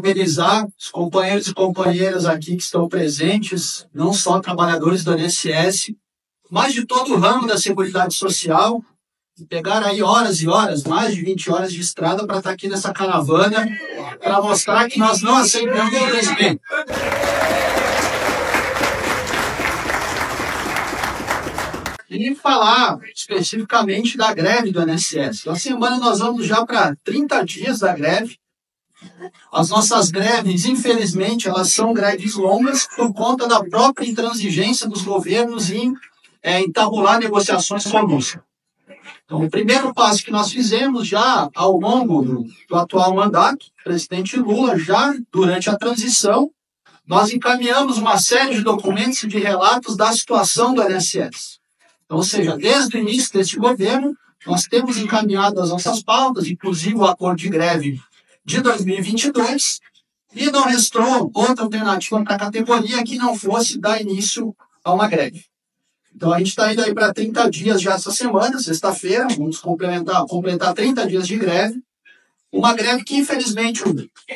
parabenizar os companheiros e companheiras aqui que estão presentes, não só trabalhadores do INSS, mas de todo o ramo da Seguridade Social, que pegaram aí horas e horas, mais de 20 horas de estrada para estar aqui nessa caravana, para mostrar que nós não aceitamos o crescimento. E falar especificamente da greve do INSS. Na semana nós vamos já para 30 dias da greve. As nossas greves, infelizmente, elas são greves longas por conta da própria intransigência dos governos em entabular negociações conosco. Então, o primeiro passo que nós fizemos já ao longo do atual mandato, o presidente Lula, já durante a transição, nós encaminhamos uma série de documentos e de relatos da situação do INSS. Então, ou seja, desde o início deste governo, nós temos encaminhado as nossas pautas, inclusive o acordo de greve de 2022, e não restou outra alternativa para a categoria que não fosse dar início a uma greve. Então, a gente está indo aí para 30 dias já essa semana, sexta-feira, vamos completar 30 dias de greve. Uma greve que, infelizmente,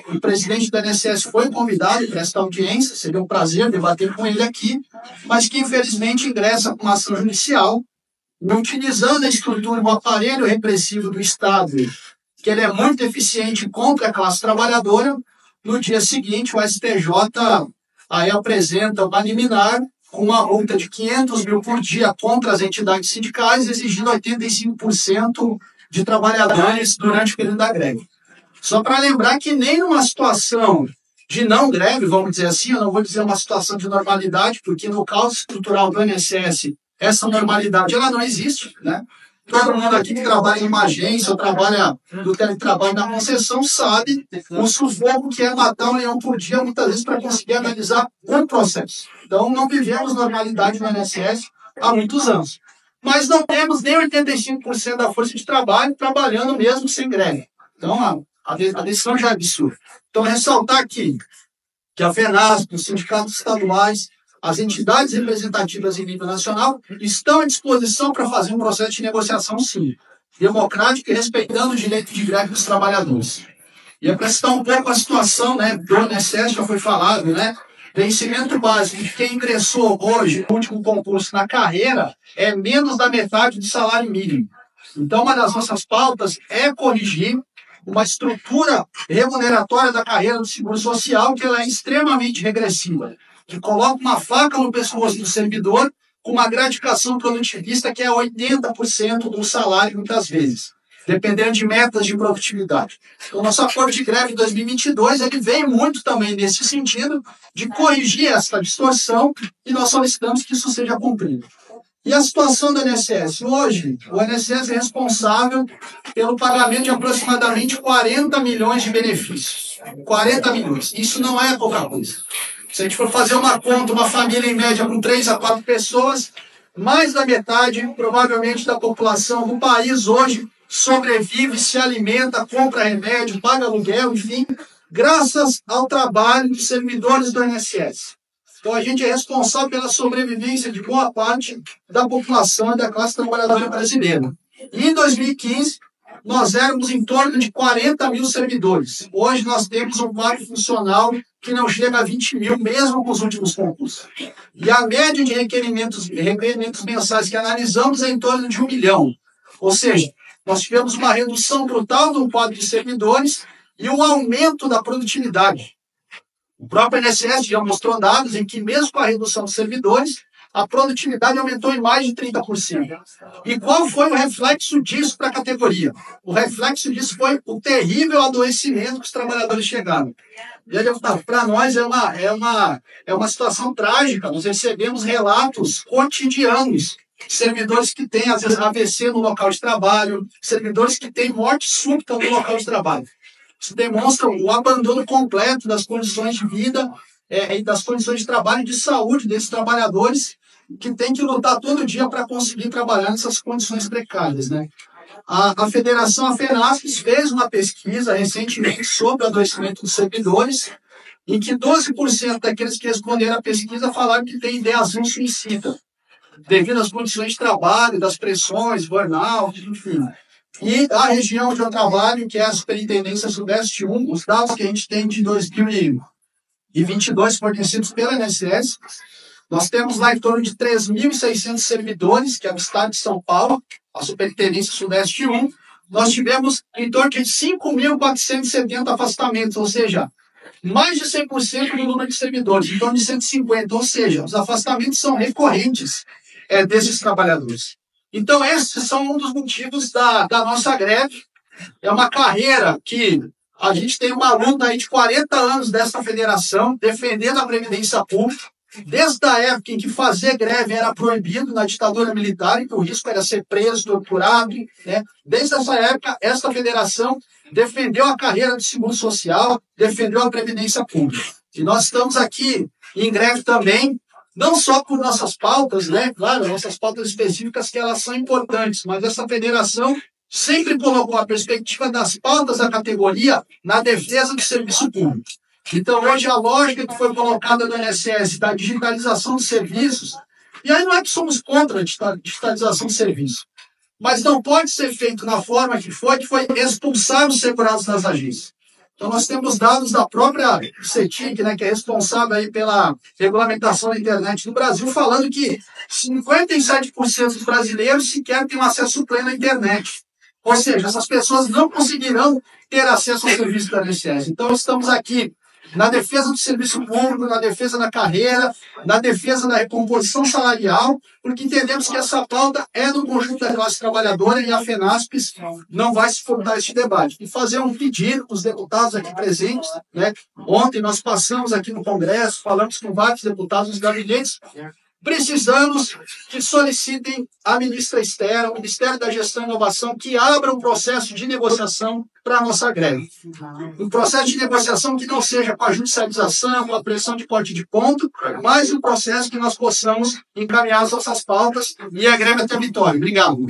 o presidente da INSS foi convidado para esta audiência, seria um prazer debater com ele aqui, mas que, infelizmente, ingressa com uma ação judicial, utilizando a estrutura do aparelho repressivo do Estado, que ele é muito eficiente contra a classe trabalhadora. No dia seguinte, o STJ aí apresenta uma liminar com uma multa de 500 mil por dia contra as entidades sindicais, exigindo 85% de trabalhadores durante o período da greve. Só para lembrar que nem numa situação de não greve, vamos dizer assim, eu não vou dizer uma situação de normalidade, porque no caos estrutural do INSS, essa normalidade ela não existe, né? Todo mundo aqui que trabalha em uma agência ou trabalha no teletrabalho na concessão sabe o sufoco que é matar um leão por dia, muitas vezes, para conseguir analisar um processo. Então, não vivemos normalidade no INSS há muitos anos. Mas não temos nem 85% da força de trabalho trabalhando mesmo sem greve. Então, a decisão já é absurda. Então, ressaltar aqui que a FENASP, os sindicatos estaduais, as entidades representativas em nível nacional estão à disposição para fazer um processo de negociação, sim, democrático e respeitando o direito de greve dos trabalhadores. E é para citar um pouco a situação, né, do INSS, já foi falado, né, vencimento básico de quem ingressou hoje no último concurso na carreira é menos da metade do salário mínimo. Então, uma das nossas pautas é corrigir uma estrutura remuneratória da carreira do Seguro Social que ela é extremamente regressiva, que coloca uma faca no pescoço do servidor com uma gratificação produtivista que é 80% do salário, muitas vezes, dependendo de metas de produtividade. Então, nosso acordo de greve de 2022 ele vem muito também nesse sentido de corrigir essa distorção e nós solicitamos que isso seja cumprido. E a situação do INSS? Hoje, o INSS é responsável pelo pagamento de aproximadamente 40 milhões de benefícios. 40 milhões. Isso não é pouca coisa. Se a gente for fazer uma conta, uma família em média com 3 a 4 pessoas, mais da metade, provavelmente, da população do país hoje sobrevive, se alimenta, compra remédio, paga aluguel, enfim, graças ao trabalho dos servidores do INSS. Então, a gente é responsável pela sobrevivência de boa parte da população e da classe trabalhadora brasileira. E em 2015, nós éramos em torno de 40 mil servidores. Hoje, nós temos um parque funcional que não chega a 20 mil, mesmo com os últimos concursos. E a média de requerimentos mensais que analisamos é em torno de 1 milhão. Ou seja, nós tivemos uma redução brutal do quadro de servidores e um aumento da produtividade. O próprio INSS já mostrou dados em que, mesmo com a redução dos servidores, a produtividade aumentou em mais de 30%. E qual foi o reflexo disso para a categoria? O reflexo disso foi o terrível adoecimento que os trabalhadores chegaram. Para nós é uma situação trágica. Nós recebemos relatos cotidianos de servidores que têm, às vezes, AVC no local de trabalho, servidores que têm morte súbita no local de trabalho. Isso demonstra o abandono completo das condições de vida e das condições de trabalho e de saúde desses trabalhadores que têm que lutar todo dia para conseguir trabalhar nessas condições precárias, né? A Federação, a FENASP, fez uma pesquisa recentemente sobre o adoecimento dos servidores, em que 12% daqueles que responderam à pesquisa falaram que têm ideação suicida, devido às condições de trabalho, das pressões, burnout, enfim. E a região onde eu trabalho, que é a Superintendência Sudeste 1, os dados que a gente tem de 2022 fornecidos pela INSS, nós temos lá em torno de 3.600 servidores, que é o estado de São Paulo, a Superintendência Sudeste 1. Nós tivemos em torno de 5.470 afastamentos, ou seja, mais de 100% do número de servidores, em torno de 150, ou seja, os afastamentos são recorrentes desses trabalhadores. Então, esses são um dos motivos da nossa greve. É uma carreira que a gente tem uma luta aí de 40 anos dessa federação, defendendo a Previdência Pública, desde a época em que fazer greve era proibido na ditadura militar, em que o risco era ser preso, torturado, né? Desde essa época, essa federação defendeu a carreira de seguro social, defendeu a Previdência Pública. E nós estamos aqui em greve também, não só por nossas pautas, né? Claro, nossas pautas específicas que elas são importantes, mas essa federação sempre colocou a perspectiva das pautas da categoria na defesa do serviço público. Então, hoje, a lógica que foi colocada no INSS da digitalização dos serviços, e aí não é que somos contra a digitalização de serviços, mas não pode ser feito na forma que foi expulsar os segurados das agências. Então, nós temos dados da própria CETIC, né, que é responsável aí pela regulamentação da internet no Brasil, falando que 57% dos brasileiros sequer têm acesso pleno à internet. Ou seja, essas pessoas não conseguirão ter acesso ao serviço da INSS. Então, estamos aqui na defesa do serviço público, na defesa da carreira, na defesa da recomposição salarial, porque entendemos que essa pauta é do conjunto da classe trabalhadora e a FENASPES não vai se furtar este debate. E fazer um pedido para os deputados aqui presentes, né? Ontem nós passamos aqui no Congresso, falamos com vários deputados nos gabinetes, precisamos que solicitem à ministra Esther, ao Ministério da Gestão e Inovação, que abra um processo de negociação para a nossa greve. Um processo de negociação que não seja com a judicialização, com a pressão de corte de ponto, mas um processo que nós possamos encaminhar as nossas pautas e a greve até a vitória. Obrigado.